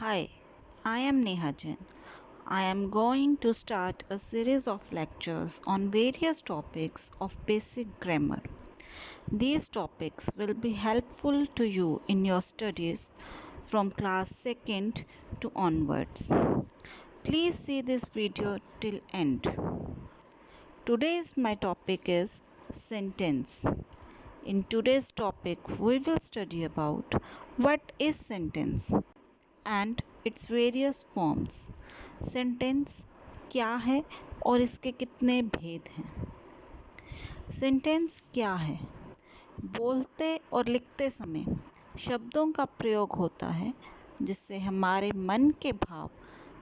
Hi, I am Neha Jain. I am going to start a series of lectures on various topics of basic grammar. These topics will be helpful to you in your studies from class 2nd to onwards. Please see this video till end. Today's my topic is sentence. In today's topic we will study about what is sentence and its various forms. Sentence क्या है और इसके कितने भेद हैं? Sentence क्या है? बोलते और लिखते समय शब्दों का प्रयोग होता है जिससे हमारे मन के भाव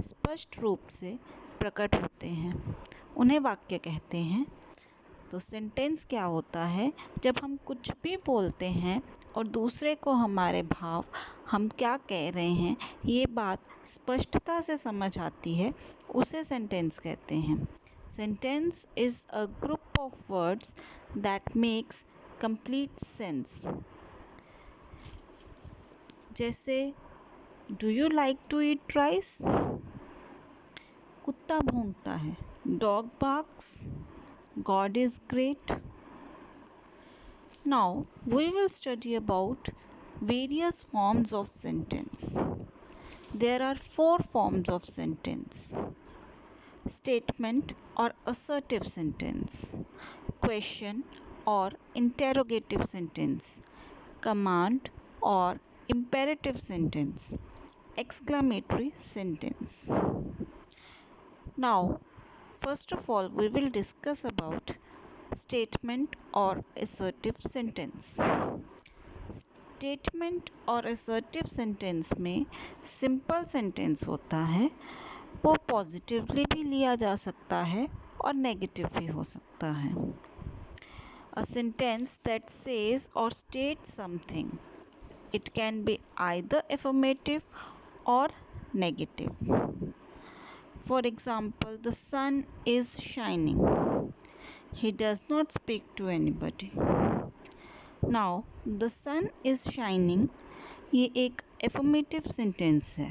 स्पष्ट रूप से प्रकट होते हैं, उन्हें वाक्य कहते हैं। तो सेंटेंस क्या होता है? जब हम कुछ भी बोलते हैं और दूसरे को हमारे भाव, हम क्या कह रहे हैं, ये बात स्पष्टता से समझ आती है, उसे सेंटेंस कहते हैं। Sentence is a group of words that makes complete sense. जैसे do you like to eat rice? कुत्ता भौंकता है। Dog barks. God is great. Now we will study about various forms of sentence. There are 4 forms of sentence: statement or assertive sentence, question or interrogative sentence, command or imperative sentence, exclamatory sentence. Now first of all, we will discuss about statement or assertive sentence. Statement और assertive sentence में simple sentence होता है, वो positively भी लिया जा सकता है और negative भी हो सकता है. A sentence that says or states something. It can be either affirmative or negative. For example, the sun is shining. He does not speak to anybody. Now, the sun is shining ये एक affirmative sentence है.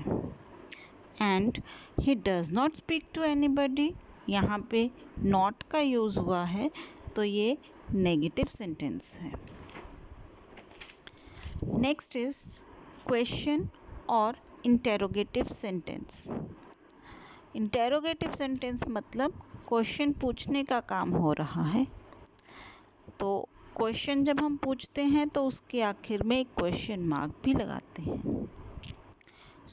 And he does not speak to anybody, यहाँ पे not का use हुआ है, तो ये negative sentence है. Next is question or interrogative sentence. Interrogative sentence मतलब क्वेश्चन पूछने का काम हो रहा है। तो क्वेश्चन जब हम पूछते हैं तो उसके आखिर में एक क्वेश्चन मार्क भी लगाते हैं।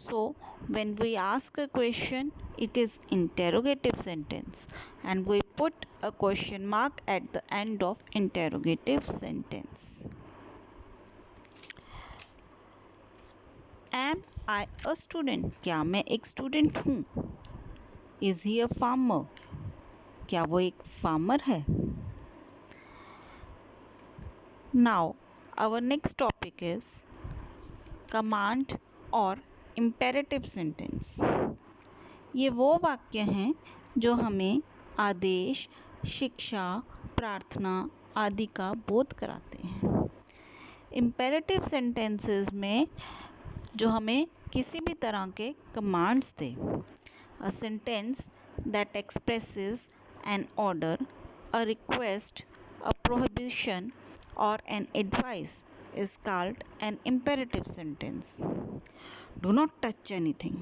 So when we ask a question it is interrogative sentence and we put a question mark at the end of interrogative sentence. Am I a student? क्या मैं एक स्टूडेंट हूँ? Is he a farmer? क्या वो एक farmer है? Now, our next topic is command और imperative sentence. ये वो वाक्य हैं जो हमें आदेश, शिक्षा, प्रार्थना आदि का बोध कराते हैं। Imperative sentences में जो हमें किसी भी तरह के commands they. A sentence that expresses an order, a request, a prohibition, or an advice is called an imperative sentence. Do not touch anything.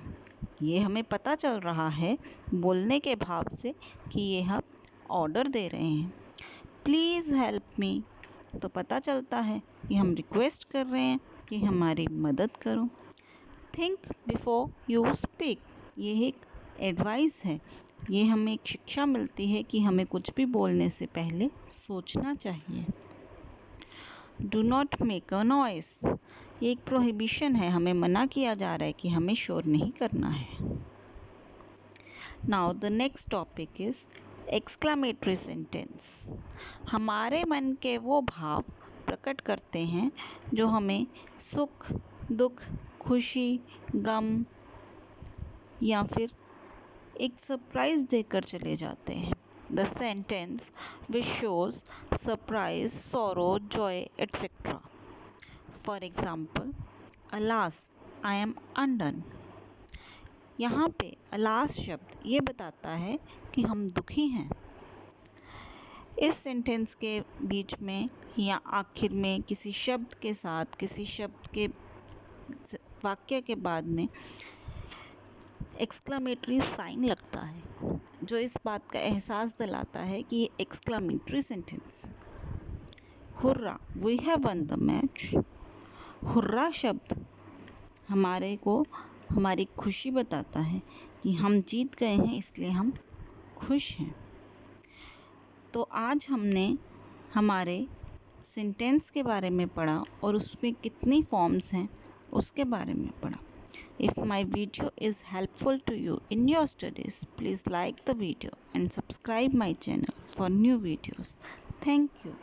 ये हमें पता चल रहा है बोलने के भाव से कि ये हम ऑर्डर दे रहे हैं। Please help me. तो पता चलता है कि हम रिक्वेस्ट कर रहे हैं कि हमारी मदद करो। Think before you speak. ये एक एडवाइस है, ये हमें एक शिक्षा मिलती है कि हमें कुछ भी बोलने से पहले सोचना चाहिए। Do not make a noise, ये एक प्रोहिबिशन है, हमें मना किया जा रहा है कि हमें शोर नहीं करना है। Now the next topic is exclamatory sentence. हमारे मन के वो भाव प्रकट करते हैं जो हमें सुख, दुख, खुशी, गम या फिर एक सरप्राइज देकर चले जाते हैं। The sentence which shows surprise, sorrow, Joy etcetera. For example, alas I am undone. यहाँ पे लास्ट शब्द ये बताता है कि हम दुखी हैं। इस सेंटेंस के बीच में या आखिर में किसी शब्द के साथ, किसी शब्द के वाक्य के बाद में एक्सक्लेमेटरी साइन लगता है, जो इस बात का एहसास दिलाता है कि ये exclamatory sentence. Hurrah, we have won the match. Hurrah शब्द हमारे को हमारी खुशी बताता है कि हम जीत गए हैं, इसलिए हम खुश हैं। तो आज हमने हमारे सेंटेंस के बारे में पढ़ा और उसमें कितनी फॉर्म्स हैं उसके बारे में पढ़ा। If my video is helpful to you in your studies, please like the video and subscribe my channel for new videos. Thank you.